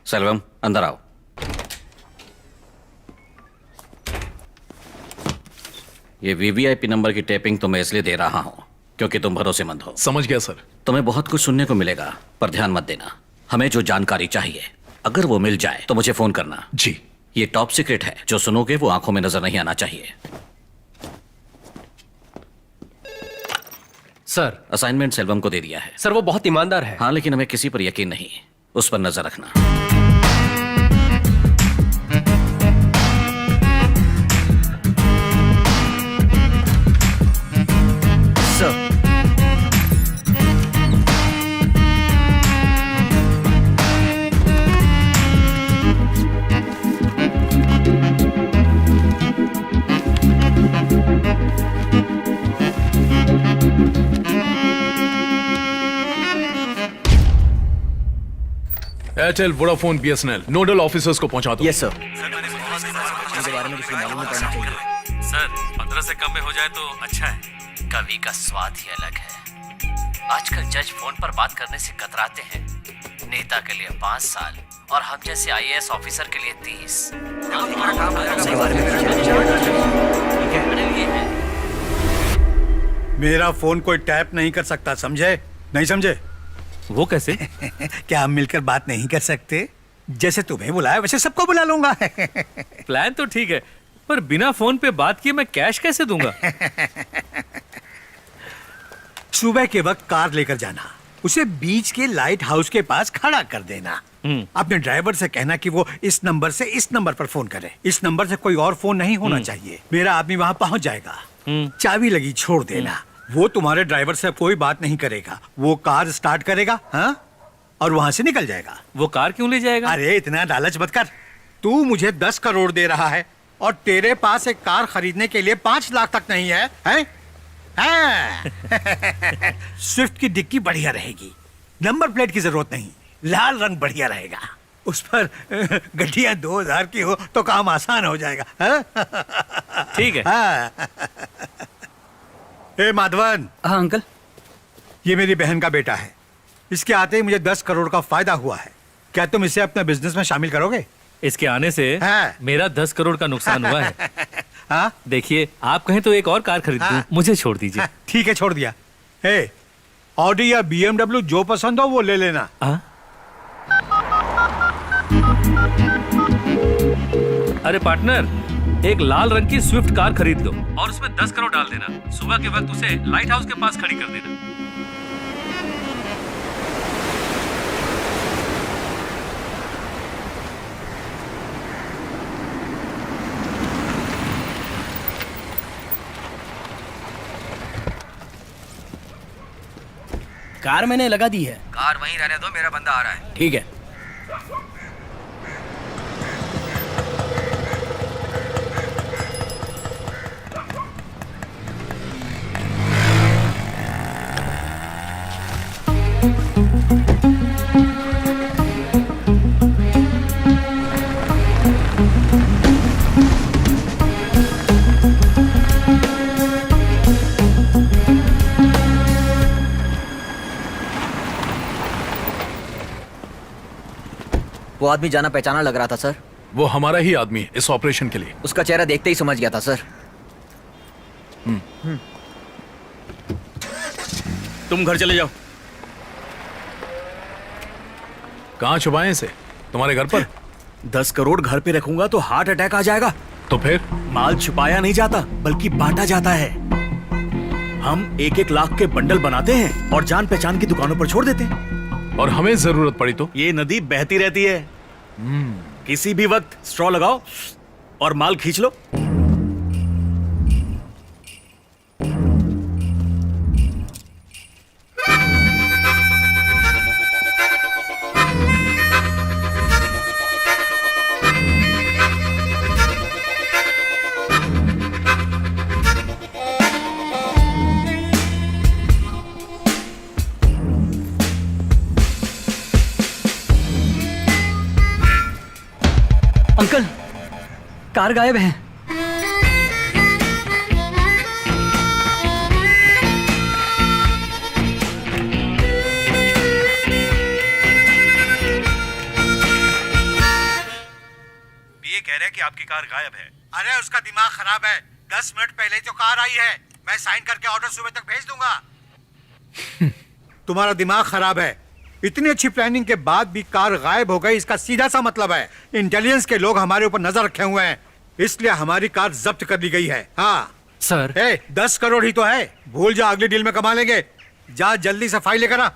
सेल्वम, अंदर आओ। ये वीवीआईपी नंबर की टेपिंग तो मैं इसलिए दे रहा हूं क्योंकि तुम भरोसेमंद हो। समझ गया सर। तुम्हें बहुत कुछ सुनने को मिलेगा, पर ध्यान मत देना। हमें जो जानकारी चाहिए, अगर वो मिल जाए तो मुझे फोन करना। जी। ये टॉप सीक्रेट है, जो सुनोगे वो आंखों में नजर नहीं आना चाहिए। सर, असाइनमेंट सेल्वम को दे दिया है। सर वो बहुत ईमानदार है। हाँ, लेकिन हमें किसी पर यकीन नहीं, उस पर नजर रखना। Sir, Airtel, Vodafone, BSNL nodal officers को पहुंचा दो। Yes sir. सर 15 से कम में हो जाए तो अच्छा है। कवि का स्वाद ही अलग है। आजकल जज फोन पर बात करने से कतराते हैं। नेता के लिए 5 साल और हम जैसे आईएएस ऑफिसर के लिए 30। मेरा फोन कोई टैप नहीं कर सकता, समझे? नहीं समझे? वो कैसे? क्या हम मिलकर बात नहीं कर सकते? जैसे तुम्हें बुलाया वैसे सबको बुला लूंगा। प्लान तो ठीक है, पर बिना फोन पे बात किए मैं कैश कैसे दूंगा? सुबह के वक्त कार लेकर जाना, उसे बीच के लाइट हाउस के पास खड़ा कर देना। अपने ड्राइवर से कहना कि वो इस नंबर से इस नंबर पर फोन करे। इस नंबर से कोई और फोन नहीं होना चाहिए। मेरा आदमी वहां पहुंच जाएगा। चाबी लगी छोड़ देना। वो तुम्हारे ड्राइवर से कोई बात नहीं करेगा। वो कार स्टार्ट करेगा, हाँ, और वहां से निकल जाएगा। वो कार क्यों ले जाएगा? अरे इतना लालच मत कर। तू मुझे 10 करोड़ दे रहा है और तेरे पास एक कार खरीदने के लिए 5 लाख तक नहीं है, हैं? हाँ। स्विफ्ट की डिक्की बढ़िया रहेगी, नंबर प्लेट की जरूरत नहीं, लाल रंग बढ़िया रहेगा। उस पर गड्डियां 2000 की हो तो काम आसान हो जाएगा। हाँ? ठीक है। हाँ। ए माधवन। हाँ अंकल। ये मेरी बहन का बेटा है। इसके आते ही मुझे 10 करोड़ का फायदा हुआ है। क्या तुम इसे अपने बिजनेस में शामिल करोगे? इसके आने से हाँ। मेरा 10 करोड़ का नुकसान हुआ है। हाँ? देखिए, आप कहें तो एक और कार खरीद दूं। मुझे छोड़ दीजिए। हाँ, ठीक है, छोड़ दिया। ए, ऑडी या बीएमडब्ल्यू जो पसंद हो वो ले लेना। अरे पार्टनर, एक लाल रंग की स्विफ्ट कार खरीद लो और उसमें 10 करोड़ डाल देना। सुबह के वक्त उसे लाइट हाउस के पास खड़ी कर देना। कार मैंने लगा दी है। कार वहीं रहने दो, मेरा बंदा आ रहा है। ठीक है। वो आदमी जाना पहचाना लग रहा था सर। वो हमारा ही आदमी है इस ऑपरेशन के लिए। उसका चेहरा देखते ही समझ गया था सर। तुम घर चले जाओ। कहाँ छुपाए इसे? तुम्हारे घर पर? 10 करोड़ घर पे रखूंगा तो हार्ट अटैक आ जाएगा। तो फिर? माल छुपाया नहीं जाता बल्कि बांटा जाता है। हम 1-1 लाख के बंडल बनाते हैं और जान पहचान की दुकानों पर छोड़ देते हैं। और हमें जरूरत पड़ी तो? ये नदी बहती रहती है। किसी भी वक्त स्ट्रॉ लगाओ और माल खींच लो। अंकल, कार गायब है। आपकी कार गायब है। अरे उसका दिमाग खराब है, 10 मिनट पहले तो कार आई है। मैं साइन करके ऑर्डर सुबह तक भेज दूंगा। तुम्हारा दिमाग खराब है। इतनी अच्छी प्लानिंग के बाद भी कार गायब हो गई, इसका सीधा सा मतलब है इंटेलिजेंस के लोग हमारे ऊपर नजर रखे हुए हैं, इसलिए हमारी कार जब्त कर ली गई है। हाँ सर 10 करोड़ ही तो है, भूल जा, अगली डील में कमा लेंगे। जा जल्दी से फाइल लेकर आ।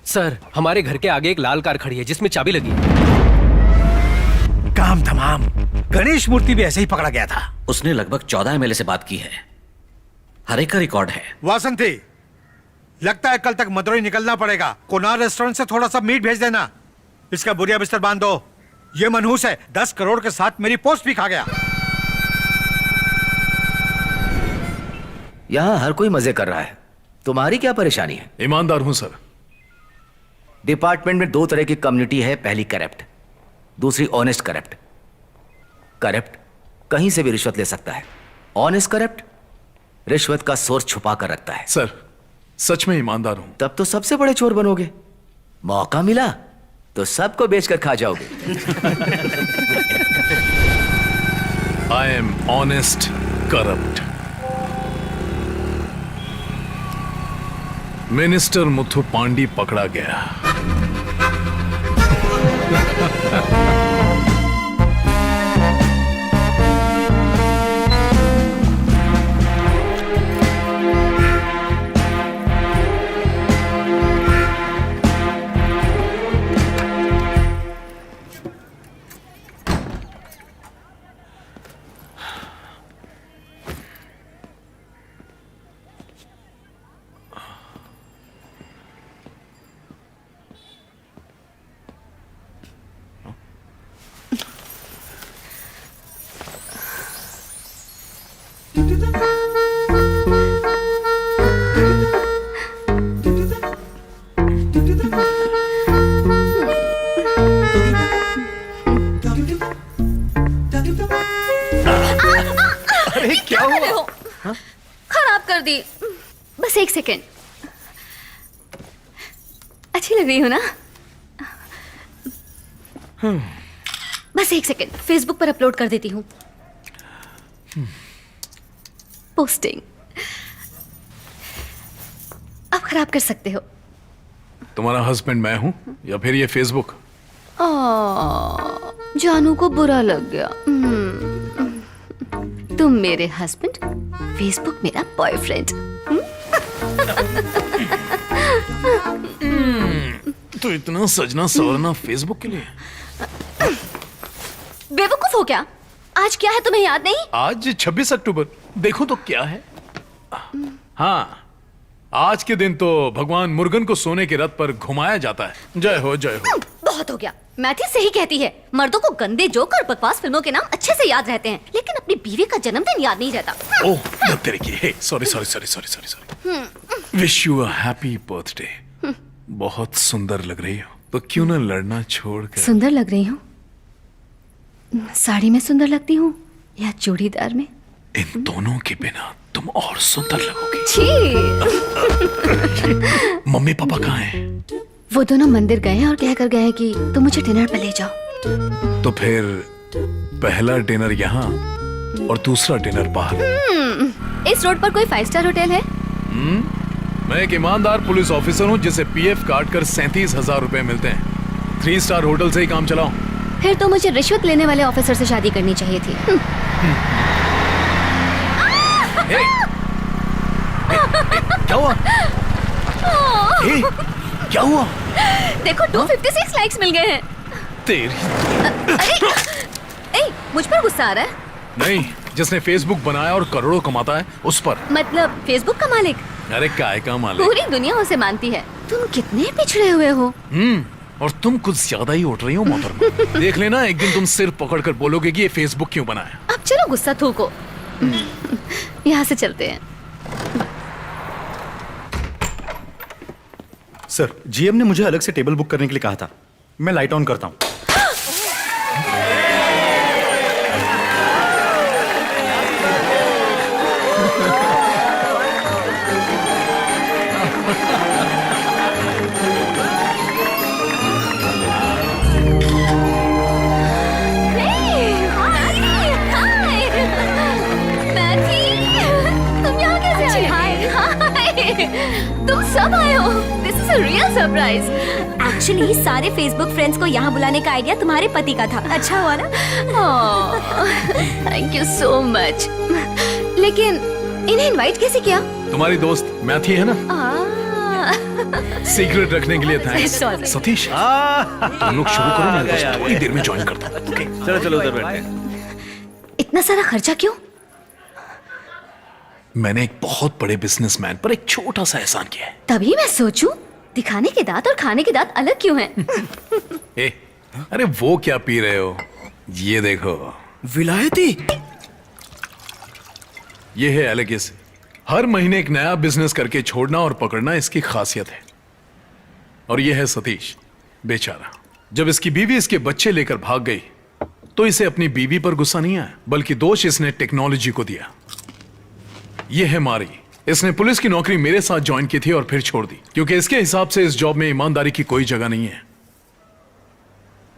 सर, हमारे घर के आगे एक लाल कार खड़ी है जिसमें चाबी लगी है। काम तमाम। गणेश मूर्ति भी ऐसे ही पकड़ा गया था। उसने लगभग 14 एमएलए से बात की है, हर एक का रिकॉर्ड है। वासंती, लगता है कल तक मदुरई निकलना पड़ेगा। कोनार रेस्टोरेंट से थोड़ा सा मीट भेज देना। इसका बुरिया बिस्तर बांध दो। ये मनहूस है, 10 करोड़ के साथ मेरी पोस्ट भी खा गया। यहाँ हर कोई मजे कर रहा है, तुम्हारी क्या परेशानी है? ईमानदार हूं सर। डिपार्टमेंट में 2 तरह की कम्युनिटी है, पहली करप्ट, दूसरी ऑनेस्ट करप्ट। करप्ट कहीं से भी रिश्वत ले सकता है, ऑनेस्ट करप्ट रिश्वत का सोर्स छुपा कर रखता है। सर सच में ईमानदार हूं। तब तो सबसे बड़े चोर बनोगे, मौका मिला तो सबको बेचकर खा जाओगे। I am honest corrupt. Minister Muthu Pandi पकड़ा गया। अरे क्या हुआ? खराब कर दी। बस 1 सेकेंड। अच्छी लग रही हो ना? बस 1 सेकेंड, फेसबुक पर अपलोड कर देती हूँ। पोस्टिंग अब खराब कर सकते हो। तुम्हारा हस्बैंड मैं हूं या फिर ये फेसबुक? जानू को बुरा लग गया। तुम मेरे हस्बैंड, फेसबुक मेरा बॉयफ्रेंड। तो इतना सजना सवरना फेसबुक के लिए? बेवकूफ हो क्या? आज क्या है तुम्हें याद नहीं? आज 26 अक्टूबर। देखो तो क्या है। हाँ, आज के दिन तो भगवान मुर्गन को सोने के रथ पर घुमाया जाता है। जय हो जय हो। बहुत हो गया। मैथी सही कहती है, मर्दों को गंदे जोक और बकवास फिल्मों के नाम अच्छे से याद रहते हैं, लेकिन अपनी बीवी का जन्मदिन याद नहीं रहता। ओह तेरे की। हे sorry. Wish you a happy birthday. बहुत सुंदर लग रही हो, तो क्यों ना लड़ना छोड़कर। सुंदर लग रही हूँ? साड़ी में सुंदर लगती हूँ या चूड़ीदार में? इन दोनों के बिना तुम और सुंदर लगोगी। मम्मी पापा कहाँ हैं? वो दोनों मंदिर गए हैं और कहकर गए हैं कि तुम मुझे डिनर पे ले जाओ। तो फिर पहला डिनर यहाँ और दूसरा डिनर बाहर। इस रोड पर कोई 5 स्टार होटल है? मैं एक ईमानदार पुलिस ऑफिसर हूँ जिसे पीएफ काट कर 37,000 रुपए मिलते हैं। 3 स्टार होटल से ही काम चलाओ। फिर तो मुझे रिश्वत लेने वाले ऑफिसर से शादी करनी चाहिए थी। क्या हुआ? क्या हुआ? देखो 256 लाइक्स मिल गए हैं। तेरी। ए, मुझ पर गुस्सा आ रहा है? नहीं, जिसने फेसबुक बनाया और करोड़ों कमाता है उस पर। मतलब फेसबुक का मालिक? अरे काय का मालिक? पूरी दुनिया उसे मानती है। तुम कितने पिछड़े हुए हो। और तुम कुछ ज्यादा ही उठ रही हो मोहतरमा। देख लेना, एक दिन तुम सिर पकड़कर बोलोगे कि ये फेसबुक क्यों बनाया। अब चलो गुस्सा थूको। यहाँ से चलते हैं। सर, जीएम ने मुझे अलग से टेबल बुक करने के लिए कहा था। मैं लाइट ऑन करता हूँ। तुम सब आए हो। This is a real surprise. Actually सारे फेसबुक फ्रेंड्स को यहाँ बुलाने का आइडिया तुम्हारे पति का था। अच्छा हुआ ना? Thank you so much. लेकिन इन्हें इनवाइट कैसे किया? तुम्हारी दोस्त मैथी है ना, सीक्रेट रखने के लिए थैंक्स। Sorry. सतीश, तुम लोग शुरू करो, मैं बस थोड़ी देर में ज्वाइन करता हूँ। ओके, चलो चलो उधर बैठते हैं। इतना सारा खर्चा क्यों? मैंने एक बहुत बड़े बिजनेसमैन पर एक छोटा सा एहसान किया है। तभी मैं सोचूं, दिखाने के दांत और खाने के दांत अलग क्यों हैं? ए, अरे वो क्या पी रहे हो? ये देखो, विलायती। ये है एलेगिस। हर महीने एक नया बिजनेस करके छोड़ना और पकड़ना इसकी खासियत है। और ये है सतीश, बेचारा। जब इसकी बीवी इसके बच्चे लेकर भाग गई तो इसे अपनी बीवी पर गुस्सा नहीं आया, बल्कि दोष इसने टेक्नोलॉजी को दिया। ये है मारी। इसने पुलिस की नौकरी मेरे साथ ज्वाइन की थी और फिर छोड़ दी, क्योंकि इसके हिसाब से इस जॉब में ईमानदारी की कोई जगह नहीं है।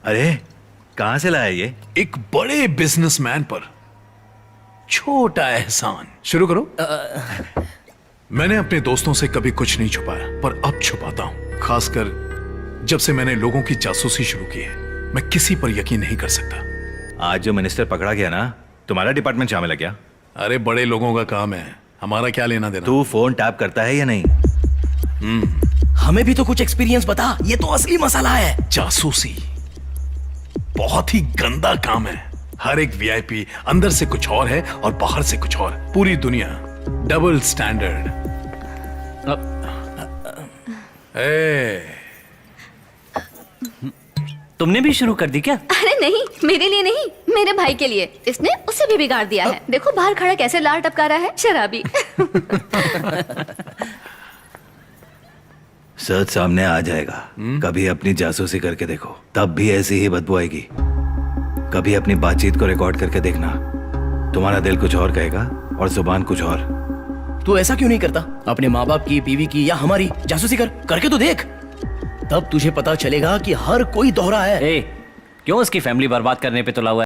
अरे कहां से लाया ये? एक बड़े बिजनेसमैन पर छोटा एहसान। शुरू करो। मैंने अपने दोस्तों से कभी कुछ नहीं छुपाया, पर अब छुपाता हूं, खासकर जब से मैंने लोगों की जासूसी शुरू की है। मैं किसी पर यकीन नहीं कर सकता। आज जो मिनिस्टर पकड़ा गया ना, तुम्हारा डिपार्टमेंट शामिल है क्या? अरे बड़े लोगों का काम है, हमारा क्या लेना देना। तू फोन टैप करता है या नहीं? हमें भी तो कुछ एक्सपीरियंस बता, ये तो असली मसाला है। जासूसी बहुत ही गंदा काम है। हर एक वीआईपी अंदर से कुछ और है और बाहर से कुछ और। पूरी दुनिया डबल स्टैंडर्ड। तुमने भी शुरू कर दी क्या? अरे नहीं, मेरे लिए नहीं, मेरे भाई के लिए। इसने उसे भी बिगाड़ दिया है। देखो बाहर खड़ा कैसे लार टपका रहा है, शराबी। सच सामने आ जाएगा। कभी अपनी जासूसी करके देखो, तब भी ऐसी ही बदबू आएगी। कभी अपनी बातचीत को रिकॉर्ड करके देखना, तुम्हारा दिल कुछ और कहेगा और जुबान कुछ और। तू ऐसा क्यों नहीं करता? अपने माँ बाप की, बीवी की या हमारी जासूसी करके तो देख। तब तुझे पता चलेगा कि हर कोई दोहरा है। क्यों उसकी फैमिली बर्बाद करने पे तुला हुआ है?